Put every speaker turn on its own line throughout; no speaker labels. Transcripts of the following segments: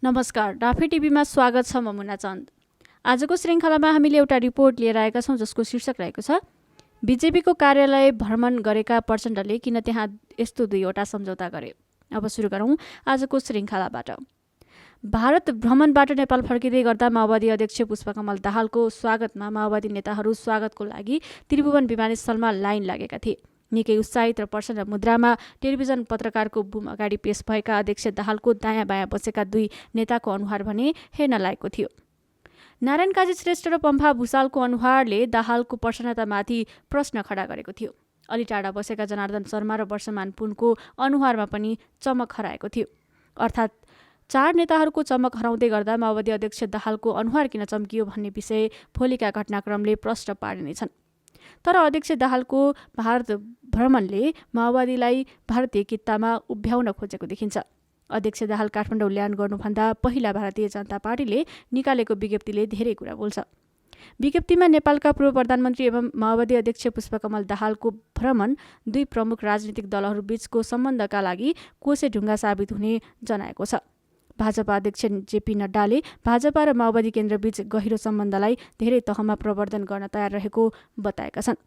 नमस्कार, डाफे टिभीमा स्वागत छ। म मुना चन्द। आजको श्रृङ्खलामा हामीले एउटा रिपोर्ट लिएर आएका छौँ जसको शीर्षक रहेको छ बिजेपीको कार्यालय भ्रमण गरेका प्रचण्डले किन त्यहाँ यस्तो 2वटा सम्झौता गरे। अब सुरु गरौँ आजको श्रृङ्खलाबाट। भारत भ्रमणबाट नेपाल फर्किँदै गर्दा माओवादी अध्यक्ष पुष्पकमल दाहालको स्वागतमा माओवादी नेताहरू स्वागतको लागि त्रिभुवन विमानस्थलमा लाइन लागेका थिए। निकै उत्साहित र प्रसन्न मुद्रामा टेलिभिजन पत्रकारको बुम अगाडि पेश भएका अध्यक्ष दाहालको दायाँ बायाँ बसेका 2 नेताको अनुहार भने हेर्न लायकको थियो। नारायण काजी श्रेष्ठ र पम्फा भुषालको अनुहारले दाहालको प्रसन्नतामाथि प्रश्न खडा गरेको थियो। अलि टाढा बसेका जनार्दन शर्मा र वर्षमान पुनको अनुहारमा पनि चमक हराएको थियो। अर्थात् 4 नेताहरूको चमक हराउँदै गर्दा माओवादी अध्यक्ष दाहालको अनुहार किन चम्कियो भन्ने विषय भोलिका घटनाक्रमले प्रश्न पार्नेछन्। तर अध्यक्ष दाहालको भारत भ्रमणले माओवादीलाई भारतीय एकीतामा उभ्याउन खोजेको देखिन्छ। अध्यक्ष दाहाल काठमाडौँ ल्यान्ड गर्नुभन्दा पहिला भारतीय जनता पार्टीले निकालेको विज्ञप्तिले धेरै कुरा बोल्छ। विज्ञप्तिमा नेपालका पूर्व प्रधानमन्त्री एवं माओवादी अध्यक्ष पुष्पकमल दाहालको भ्रमण 2 प्रमुख राजनीतिक दलहरू बीचको सम्बन्धका लागि कोसेढुङ्गा साबित हुने जनाएको छ। भाजपा अध्यक्ष जेपी नड्डाले भाजपा र माओवादी केन्द्रबीच गहिरो सम्बन्धलाई धेरै तहमा प्रवर्धन गर्न तयार रहेको बताएका छन्।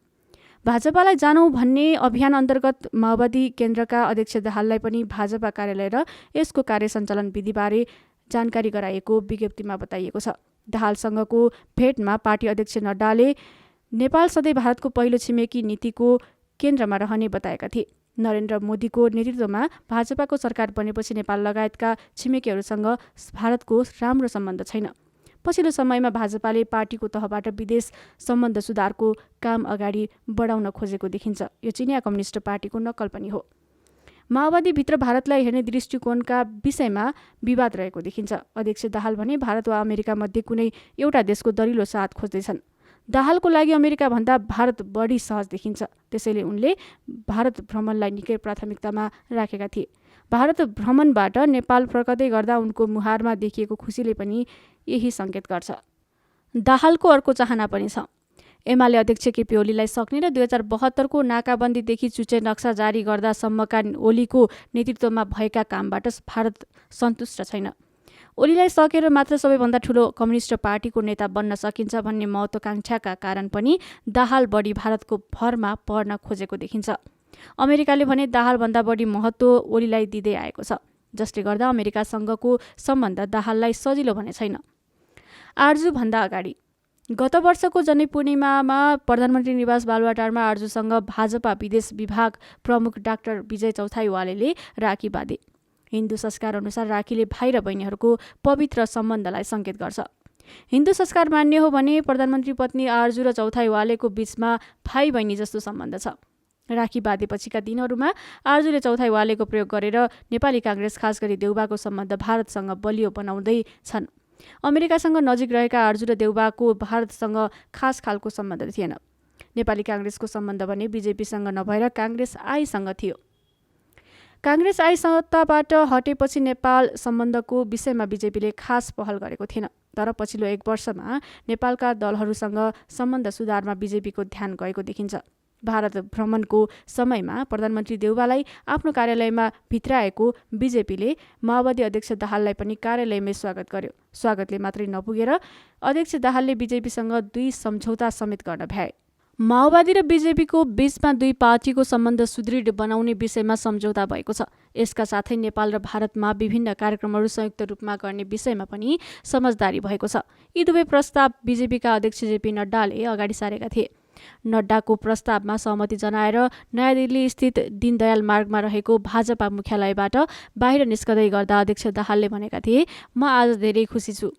भाजपालाई जानौँ भन्ने अभियान अन्तर्गत माओवादी केन्द्रका अध्यक्ष दाहाललाई पनि भाजपा कार्यालय र यसको कार्य सञ्चालन विधिबारे जानकारी गराइएको विज्ञप्तिमा बताइएको छ। दाहालसँगको भेटमा पार्टी अध्यक्ष नड्डाले नेपाल सधैँ भारतको पहिलो छिमेकी नीतिको केन्द्रमा रहने बताएका थिए। नरेन्द्र मोदीको नेतृत्वमा भाजपाको सरकार बनेपछि नेपाल लगायतका छिमेकीहरूसँग भारतको राम्रो सम्बन्ध छैन। पछिल्लो समयमा भाजपाले पार्टीको तहबाट विदेश सम्बन्ध सुधारको काम अगाडि बढाउन खोजेको देखिन्छ। यो चिनिया कम्युनिस्ट पार्टीको नक्कल पनि हो। माओवादीभित्र भारतलाई हेर्ने दृष्टिकोणका विषयमा विवाद रहेको देखिन्छ। अध्यक्ष दाहाल भने भारत वा अमेरिका मध्ये कुनै एउटा देशको दरिलो साथ खोज्दैछन्। दाहालको लागि अमेरिकाभन्दा भारत बढी सहज देखिन्छ। त्यसैले उनले भारत भ्रमणलाई निकै प्राथमिकतामा राखेका थिए। भारत भ्रमणबाट नेपाल फर्कदै गर्दा उनको मुहारमा देखिएको खुसीले पनि यही सङ्केत गर्छ। दाहालको अर्को चाहना पनि छ। एमाले अध्यक्ष केपी ओलीलाई सक्ने र 2072 को नाकाबन्दीदेखि चुचे नक्सा जारी गर्दासम्मका ओलीको नेतृत्वमा भएका कामबाट भारत सन्तुष्ट छैन। ओलीलाई सकेर मात्र सबैभन्दा ठूलो कम्युनिस्ट पार्टीको नेता बन्न सकिन्छ भन्ने महत्त्वाकांक्षाका कारण पनि दाहाल बढी भारतको भरमा पर्न खोजेको देखिन्छ। अमेरिकाले भने दाहालभन्दा बढी महत्त्व ओलीलाई दिँदै आएको छ, जसले गर्दा अमेरिकासँगको सम्बन्ध दाहाललाई सजिलो भने छैन। आरजुभन्दा अगाडि गत वर्षको जनै पूर्णिमामा प्रधानमन्त्री निवास बालुवाटारमा आरजुसँग भाजपा विदेश विभाग प्रमुख डाक्टर विजय चौथाईवालेले राखी बाँधे। हिन्दू संस्कार अनुसार राखीले भाइ र बहिनीहरूको पवित्र सम्बन्धलाई सङ्केत गर्छ। हिन्दू संस्कार मान्य हो भने प्रधानमन्त्री पत्नी आरजु र चौथाईवालेको बीचमा भाइ बहिनी जस्तो सम्बन्ध छ। राखी बाँधेपछिका दिनहरूमा आरजुले चौथाईवालेको प्रयोग गरेर नेपाली काङ्ग्रेस खास गरी देउबाको सम्बन्ध भारतसँग बलियो बनाउँदै छन्। अमेरिकासँग नजिक रहेका आरजु र देउबाको भारतसँग खास खालको सम्बन्ध थिएन। नेपाली काङ्ग्रेसको सम्बन्ध भने बिजेपीसँग नभएर काङ्ग्रेस आईसँग थियो। काङ्ग्रेस आई सत्ताबाट हटेपछि नेपाल सम्बन्धको विषयमा बिजेपीले खास पहल गरेको थिएन। तर पछिल्लो 1 वर्षमा नेपालका दलहरूसँग सम्बन्ध सुधारमा बिजेपीको ध्यान गएको देखिन्छ। भारत भ्रमणको समयमा प्रधानमन्त्री देउबालाई आफ्नो कार्यालयमा भित्राएको बिजेपीले माओवादी अध्यक्ष दाहाललाई पनि कार्यालयमै स्वागत गर्यो। स्वागतले मात्रै नपुगेर अध्यक्ष दाहालले बिजेपीसँग 2 सम्झौता समेत गर्न भ्याए। माओवादी र बिजेपीको बीचमा 2 पार्टीको सम्बन्ध सुदृढ बनाउने विषयमा सम्झौता भएको छ। यसका साथै नेपाल र भारतमा विभिन्न कार्यक्रमहरू संयुक्त रूपमा गर्ने विषयमा पनि समझदारी भएको छ। यी 2 प्रस्ताव बिजेपीका अध्यक्ष जेपी नड्डाले अगाडि सारेका थिए। नड्डाको प्रस्तावमा सहमति जनाएर नयाँ दिल्ली स्थित दीनदयाल मार्गमा रहेको भाजपा मुख्यालयबाट बाहिर निस्कदै गर्दा अध्यक्ष दाहालले भनेका थिए, म आज धेरै खुसी छु।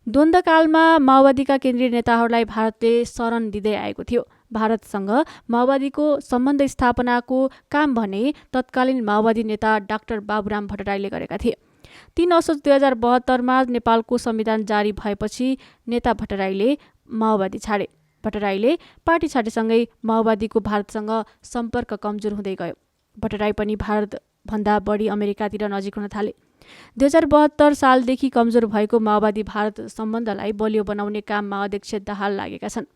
द्वन्द्वकालमा माओवादीका केन्द्रीय नेताहरूलाई भारतले शरण दिँदै आएको थियो। भारतसँग माओवादीको सम्बन्ध स्थापनाको काम भने तत्कालीन माओवादी नेता डाक्टर बाबुराम भट्टराईले गरेका थिए। 3 असोज 2072मा नेपालको संविधान जारी भएपछि नेता भट्टराईले माओवादी छाडे। भट्टराईले पार्टी छाडेसँगै माओवादीको भारतसँग सम्पर्क कमजोर हुँदै गयो। भट्टराई पनि भारतभन्दा बढी अमेरिकातिर नजिक हुन थाले। 2072 सालदेखि कमजोर भएको माओवादी भारत सम्बन्धलाई बलियो बनाउने काममा अध्यक्ष दाहाल लागेका छन्।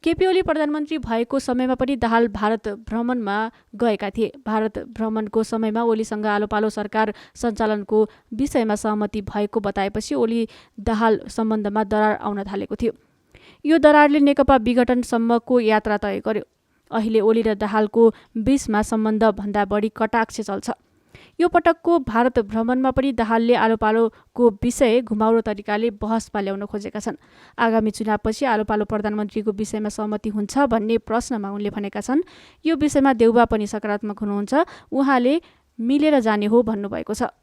केपी ओली प्रधानमन्त्री भएको समयमा पनि दाहाल भारत भ्रमणमा गएका थिए। भारत भ्रमणको समयमा ओलीसँग आलोपालो सरकार सञ्चालनको विषयमा सहमति भएको बताएपछि ओली दाहाल सम्बन्धमा दरार आउन थालेको थियो। यो दरारले नेकपा विघटनसम्मको यात्रा तय गर्यो। अहिले ओली र दाहालको बीचमा सम्बन्ध भन्दा बढी कटाक्ष चल्छ। यो पटकको भारत भ्रमणमा पनि दाहालले आलोपालोको विषय घुमाउरो तरिकाले बहसमा ल्याउन खोजेका छन्। आगामी चुनावपछि आलोपालो प्रधानमन्त्रीको विषयमा सहमति हुन्छ भन्ने प्रश्नमा उनले भनेका छन्, यो विषयमा देउबा पनि सकारात्मक हुनुहुन्छ, उहाँले मिलेर जाने हो भन्नुभएको छ।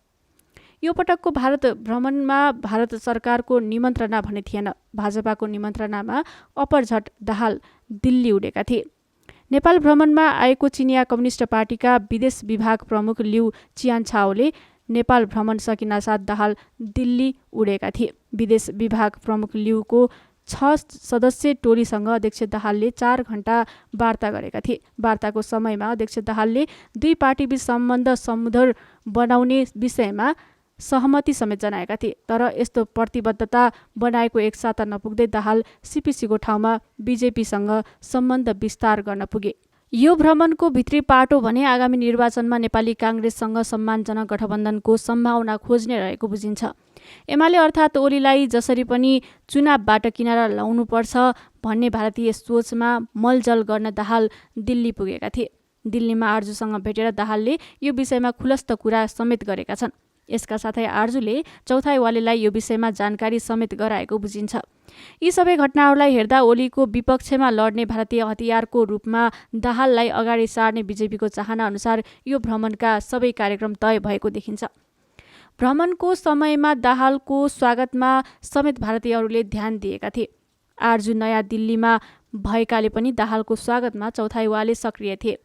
यो पटकको भारत भ्रमणमा भारत सरकारको निमन्त्रणा भने थिएन। भाजपाको निमन्त्रणामा अपरझट दाहाल दिल्ली उडेका थिए। नेपाल भ्रमणमा आएको चिनिया कम्युनिस्ट पार्टीका विदेश विभाग प्रमुख लिउ चियान्छाओले नेपाल भ्रमण सकिनासाथ दाहाल दिल्ली उडेका थिए। विदेश विभाग प्रमुख लिउको 6 सदस्यीय टोलीसँग अध्यक्ष दाहालले 4 घण्टा वार्ता गरेका थिए। वार्ताको समयमा अध्यक्ष दाहालले दुई पार्टीबीच सम्बन्ध समुद्र बनाउने विषयमा सहमति समेत जनाएका थिए। तर यस्तो प्रतिबद्धता बनाएको एक साता नपुग्दै दाहाल सीपीसीको ठाउँमा बीजेपीसँग सम्बन्ध विस्तार गर्न पुगे। यो भ्रमणको भित्री पाटो भने आगामी निर्वाचनमा नेपाली काङ्ग्रेससँग सम्मानजनक गठबन्धनको सम्भावना खोज्ने रहेको बुझिन्छ। एमाले अर्थात् ओलीलाई जसरी पनि चुनावबाट किनारा लाउनुपर्छ भन्ने भारतीय सोचमा मलजल गर्न दाहाल दिल्ली पुगेका थिए। दिल्लीमा आर्जुसँग भेटेर दाहालले यो विषयमा खुलस्त कुरा समेत गरेका छन्। यसका साथै आर्जुले चौथाइवालेलाई यो विषयमा जानकारी समेत गराएको बुझिन्छ। यी सबै घटनाहरूलाई हेर्दा ओलीको विपक्षमा लड्ने भारतीय हतियारको रूपमा दाहाललाई अगाडि सार्ने बीजेपीको चाहना अनुसार यो भ्रमणका सबै कार्यक्रम तय भएको देखिन्छ। भ्रमणको समयमा दाहालको स्वागतमा समेत भारतीयहरूले ध्यान दिएका थिए। आर्जु नयाँ दिल्लीमा भएकाले पनि दाहालको स्वागतमा चौथाइवाले सक्रिय थिए।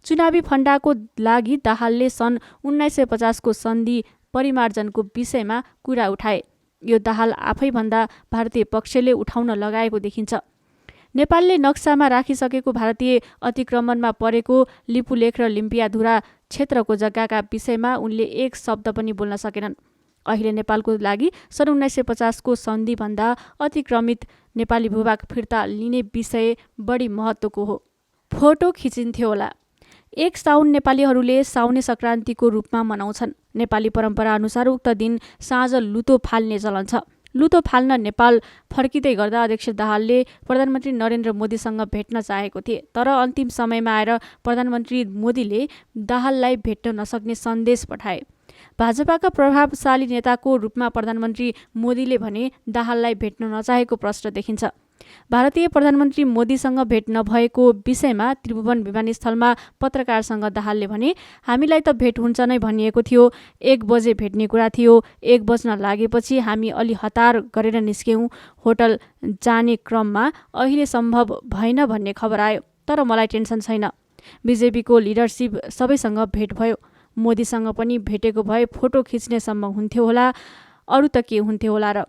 चुनावी फन्डाको लागि दाहालले सन् 1950 को सन्धि परिमार्जनको विषयमा कुरा उठाए। यो दाहाल आफैभन्दा भारतीय पक्षले उठाउन लगाएको देखिन्छ। नेपालले नक्सामा राखिसकेको भारतीय अतिक्रमणमा परेको लिपुलेख र लिम्पियाधुरा क्षेत्रको जग्गाका विषयमा उनले एक शब्द पनि बोल्न सकेनन्। अहिले नेपालको लागि सन् 1950 को सन्धिभन्दा अतिक्रमित नेपाली भूभाग फिर्ता लिने विषय बढी महत्त्वको हो। फोटो खिचिन्थ्यो होला। 1 साउन नेपालीहरूले साउने संक्रान्तिको रूपमा मनाउँछन्। नेपाली परम्परा अनुसार उक्त दिन साँझ लुतो फाल्ने चलन छ। लुतो फाल्न नेपाल फर्किँदै गर्दा अध्यक्ष दाहालले प्रधानमन्त्री नरेन्द्र मोदीसँग भेट्न चाहेको थिए। तर अन्तिम समयमा आएर प्रधानमन्त्री मोदीले दाहाललाई भेट्न नसक्ने सन्देश पठाए। भाजपाका प्रभावशाली नेताको रूपमा प्रधानमन्त्री मोदीले भने दाहाललाई भेट्न नचाहेको प्रश्न देखिन्छ। भारतीय प्रधानमन्त्री मोदीसँग भेट नभएको विषयमा त्रिभुवन विमानस्थलमा पत्रकारसँग दाहालले भने, हामीलाई त भेट हुन्छ नै भनिएको थियो, 1 बजे भेट्ने कुरा थियो, 1 बज्न लागेपछि हामी अलि हतार गरेर निस्क्यौँ। होटल जाने क्रममा अहिले सम्भव भएन भन्ने खबर आयो। तर मलाई टेन्सन छैन। बीजेपीको लिडरसिप सबैसँग भेट भयो। मोदीसँग पनि भेटेको भए फोटो खिच्नेसम्म हुन्थ्यो होला, अरू त के हुन्थ्यो होला र।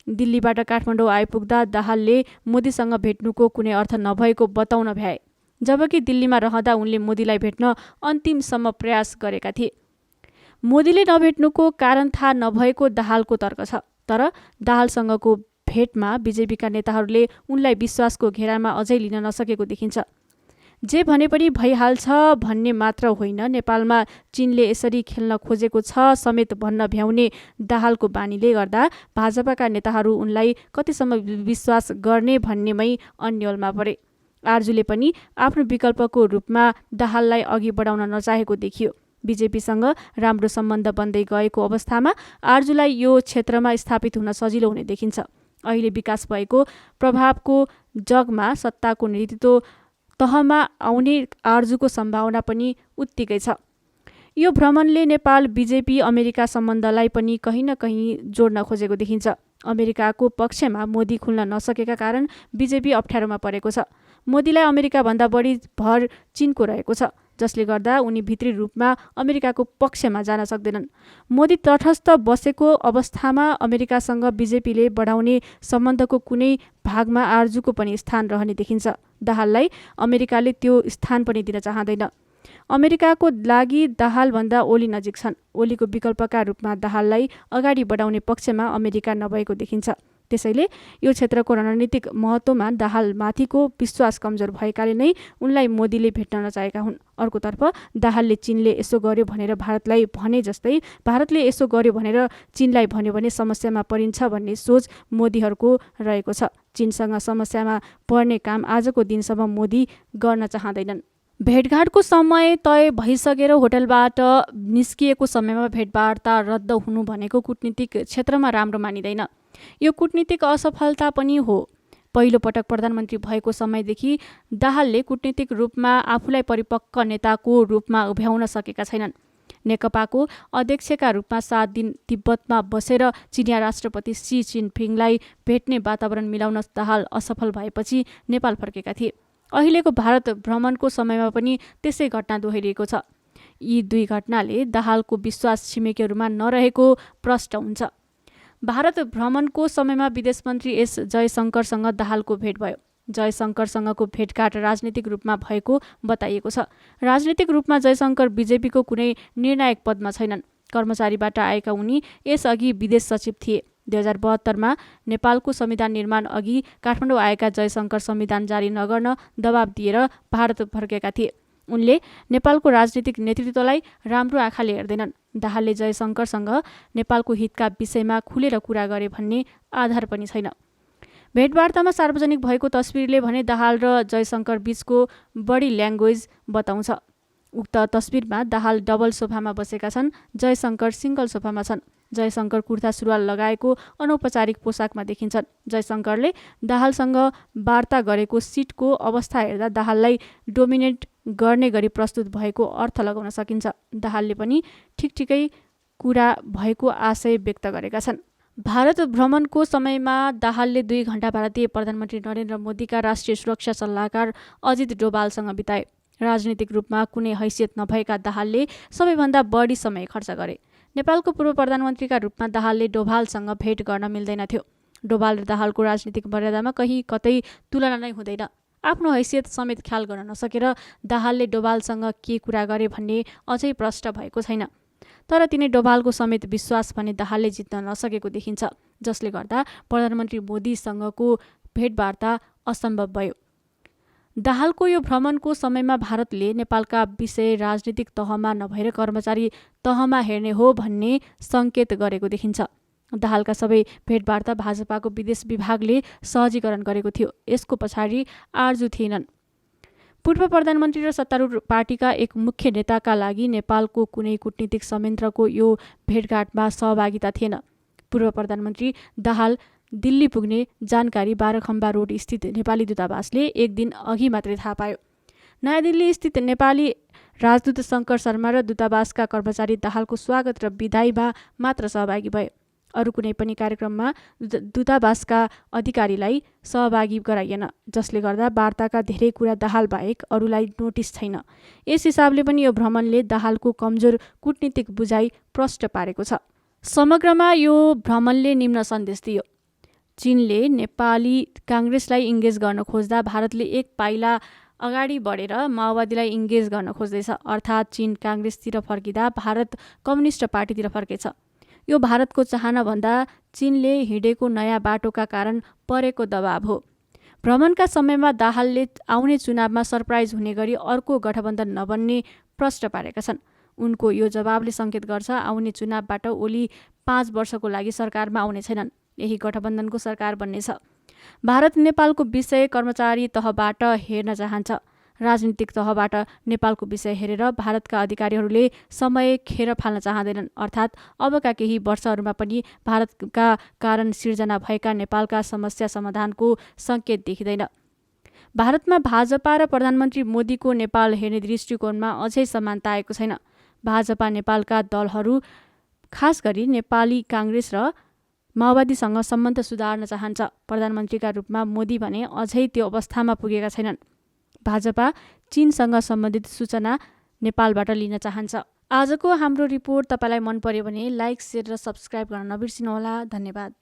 दिल्लीबाट काठमाडौँ आइपुग्दा दाहालले मोदीसँग भेट्नुको कुनै अर्थ नभएको बताउन भ्याए। जबकि दिल्लीमा रहँदा उनले मोदीलाई भेट्न अन्तिमसम्म प्रयास गरेका थिए। मोदीले नभेट्नुको कारण थाहा नभएको दाहालको तर्क छ। तर दाहालसँगको भेटमा बीजेपीका नेताहरूले उनलाई विश्वासको घेरामा अझै लिन नसकेको देखिन्छ। जे भने पनि भइहाल्छ भन्ने मात्र होइन, नेपालमा चीनले यसरी खेल्न खोजेको छ समेत भन्न भ्याउने दाहालको बानीले गर्दा भाजपाका नेताहरू उनलाई कतिसम्म विश्वास गर्ने भन्नेमै अन्यलमा परे। आर्जुले पनि आफ्नो विकल्पको रूपमा दाहाललाई अघि बढाउन नचाहेको देखियो। बीजेपीसँग राम्रो सम्बन्ध बन्दै गएको अवस्थामा आर्जुलाई यो क्षेत्रमा स्थापित हुन सजिलो हुने देखिन्छ। अहिले विकास भएको प्रभावको जगमा सत्ताको नेतृत्व तहमा आउने आर्जुको सम्भावना पनि उत्तिकै छ। यो भ्रमणले नेपाल बीजेपी अमेरिका सम्बन्धलाई पनि कहीँ न कहीँ जोड्न खोजेको देखिन्छ। अमेरिकाको पक्षमा मोदी खुल्न नसकेका कारण बीजेपी अप्ठ्यारोमा परेको छ। मोदीलाई अमेरिकाभन्दा बढी भर चीनको रहेको छ, जसले गर्दा उनी भित्री रूपमा अमेरिकाको पक्षमा जान सक्दैनन्। मोदी तटस्थ बसेको अवस्थामा अमेरिकासँग बीजेपीले बढाउने सम्बन्धको कुनै भागमा आर्जुको पनि स्थान रहने देखिन्छ। दाहाललाई अमेरिकाले त्यो स्थान पनि दिन चाहँदैन। अमेरिकाको लागि दाहालभन्दा ओली नजिक छन्। ओलीको विकल्पका रूपमा दाहाललाई अगाडि बढाउने पक्षमा अमेरिका नभएको देखिन्छ। त्यसैले यो क्षेत्रको रणनीतिक महत्त्वमा दाहालमाथिको विश्वास कमजोर भएकाले नै उनलाई मोदीले भेट्न नचाहेका हुन्। अर्कोतर्फ दाहालले चीनले यसो गर्यो भनेर भारतलाई भने जस्तै भारतले यसो गर्यो भनेर चीनलाई भन्यो भने समस्यामा परिन्छ भन्ने सोच मोदीहरूको रहेको छ। चीनसँग समस्यामा पर्ने काम आजको दिनसम्म मोदी गर्न चाहँदैनन्। भेटघाटको समय तय भइसकेर होटलबाट निस्किएको समयमा भेटवार्ता रद्द हुनु भनेको कूटनीतिक क्षेत्रमा राम्रो मानिँदैन। यो कूटनीतिक असफलता पनि हो। पहिलो पटक प्रधानमन्त्री भएको समयदेखि दाहालले कूटनीतिक रूपमा आफूलाई परिपक्व नेताको रूपमा उभ्याउन सकेका छैनन्। नेकपाको अध्यक्षका रूपमा 7 दिन तिब्बतमा बसेर चिनिया राष्ट्रपति सी जिनपिङलाई भेट्ने वातावरण मिलाउन दाहाल असफल भएपछि नेपाल फर्केका थिए। अहिलेको भारत भ्रमणको समयमा पनि त्यसै घटना दोहोरिएको छ। यी दुई घटनाले दाहालको विश्वास छिमेकीहरूमा नरहेको प्रष्ट हुन्छ। भारत भ्रमणको समयमा विदेश मन्त्री एस जयशङ्करसँग दाहालको भेट भयो। जयशङ्करसँगको भेटघाट राजनीतिक रूपमा भएको बताइएको छ। राजनीतिक रूपमा जयशङ्कर बीजेपीको कुनै निर्णायक पदमा छैनन्। कर्मचारीबाट आएका उनी यसअघि विदेश सचिव थिए। 2072 नेपालको संविधान निर्माण अघि काठमाडौँ आएका जयशङ्कर संविधान जारी नगर्न दबाब दिएर भारत फर्केका थिए। उनले नेपालको राजनीतिक नेतृत्वलाई राम्रो आँखाले हेर्दैनन्। दाहालले जयशङ्करसँग नेपालको हितका विषयमा खुलेर कुरा गरे भन्ने आधार पनि छैन। भेटवार्तामा सार्वजनिक भएको तस्बिरले भने दाहाल र जयशङ्कर बीचको बडी ल्याङ्ग्वेज बताउँछ। उक्त तस्बिरमा दाहाल डबल सोफामा बसेका छन्, जयशङ्कर सिङ्गल सोफामा छन्। जयशङ्कर कुर्ता सुरुवाल लगाएको अनौपचारिक पोसाकमा देखिन्छन्। जयशङ्करले दाहालसँग वार्ता गरेको सिटको अवस्था हेर्दा दाहाललाई डोमिनेट गर्ने गरी प्रस्तुत भएको अर्थ लगाउन सकिन्छ। दाहालले पनि ठिकठिकै कुरा भएको आशय व्यक्त गरेका छन्। भारत भ्रमणको समयमा दाहालले 2 घण्टा भारतीय प्रधानमन्त्री नरेन्द्र मोदीका राष्ट्रिय सुरक्षा सल्लाहकार अजित डोभालसँग बिताए। राजनीतिक रूपमा कुनै हैसियत नभएका दाहालले सबैभन्दा बढी समय खर्च गरे। नेपालको पूर्व प्रधानमन्त्रीका रूपमा दाहालले डोभालसँग भेट गर्न मिल्दैनथ्यो। डोभाल र दाहालको राजनीतिक मर्यादामा कहीँ कतै तुलना नै हुँदैन। आफ्नो हैसियत समेत ख्याल गर्न नसकेर दाहालले डोभालसँग के कुरा गरे भन्ने अझै प्रष्ट भएको छैन। तर तिनै डोभालको समेत विश्वास भने दाहालले जित्न नसकेको देखिन्छ, जसले गर्दा प्रधानमन्त्री मोदीसँगको भेटवार्ता असम्भव भयो। दाहालको यो भ्रमणको समयमा भारतले नेपालका विषय राजनीतिक तहमा नभएर कर्मचारी तहमा हेर्ने हो भन्ने सङ्केत गरेको देखिन्छ। दाहालका सबै भेटवार्ता भाजपाको विदेश विभागले सहजीकरण गरेको थियो। यसको पछाडि आरजु थिएनन्। पूर्व प्रधानमन्त्री र सत्तारूढ पार्टीका एक मुख्य नेताका लागि नेपालको कुनै कूटनीतिक संयन्त्रको यो भेटघाटमा सहभागिता थिएन। पूर्व प्रधानमन्त्री दाहाल दिल्ली पुग्ने जानकारी बाह्रखम्बा रोड स्थित नेपाली दूतावासले 1 दिन अघि मात्रै थाहा पायो। नयाँ दिल्ली स्थित नेपाली राजदूत शङ्कर शर्मा र दूतावासका कर्मचारी दाहालको स्वागत र बिदाईमा मात्र सहभागी भए। अरू कुनै पनि कार्यक्रममा दूतावासका अधिकारीलाई सहभागी गराइएन, जसले गर्दा वार्ताका धेरै कुरा दाहाल बाहेक अरूलाई नोटिस छैन। यस हिसाबले पनि यो भ्रमणले दाहालको कमजोर कूटनीतिक बुझाइ प्रष्ट पारेको छ। समग्रमा यो भ्रमणले निम्न सन्देश दियो। चीनले नेपाली काङ्ग्रेसलाई इङ्गेज गर्न खोज्दा भारतले एक पाइला अगाडि बढेर माओवादीलाई इङ्गेज गर्न खोज्दैछ। अर्थात् चीन काङ्ग्रेसतिर फर्किँदा भारत कम्युनिस्ट पार्टीतिर फर्केछ। यो भारतको चाहनाभन्दा चीनले हिँडेको नयाँ बाटोका कारण परेको दबाब हो। भ्रमणका समयमा दाहालले आउने चुनावमा सरप्राइज हुने गरी अर्को गठबन्धन नबन्ने प्रष्ट पारेका छन्। उनको यो जवाबले सङ्केत गर्छ आउने चुनावबाट ओली 5 वर्षको लागि सरकारमा आउने छैनन्। यही गठबन्धनको सरकार बन्नेछ। भारत नेपालको विषय कर्मचारी तहबाट हेर्न चाहन्छ। राजनीतिक तहबाट नेपालको विषय हेरेर भारतका अधिकारीहरूले समय खेर फाल्न चाहँदैनन्। अर्थात् अबका केही वर्षहरूमा पनि भारतका कारण सिर्जना भएका नेपालका समस्या समाधानको सङ्केत देखिँदैन। भारतमा भाजपा र प्रधानमन्त्री मोदीको नेपाल हेर्ने दृष्टिकोणमा अझै समानता आएको छैन। भाजपा नेपालका दलहरू खास गरी नेपाली काङ्ग्रेस र माओवादीसँग सम्बन्ध सुधार्न चाहन्छ। प्रधानमन्त्रीका रूपमा मोदी भने अझै त्यो अवस्थामा पुगेका छैनन्। भाजपा चीनसँग सम्बन्धित सूचना नेपालबाट लिन चाहन्छ। आजको हाम्रो रिपोर्ट तपाईँलाई मन पर्यो भने लाइक, शेयर र सब्स्क्राइब गर्न नबिर्सिनुहोला। धन्यवाद।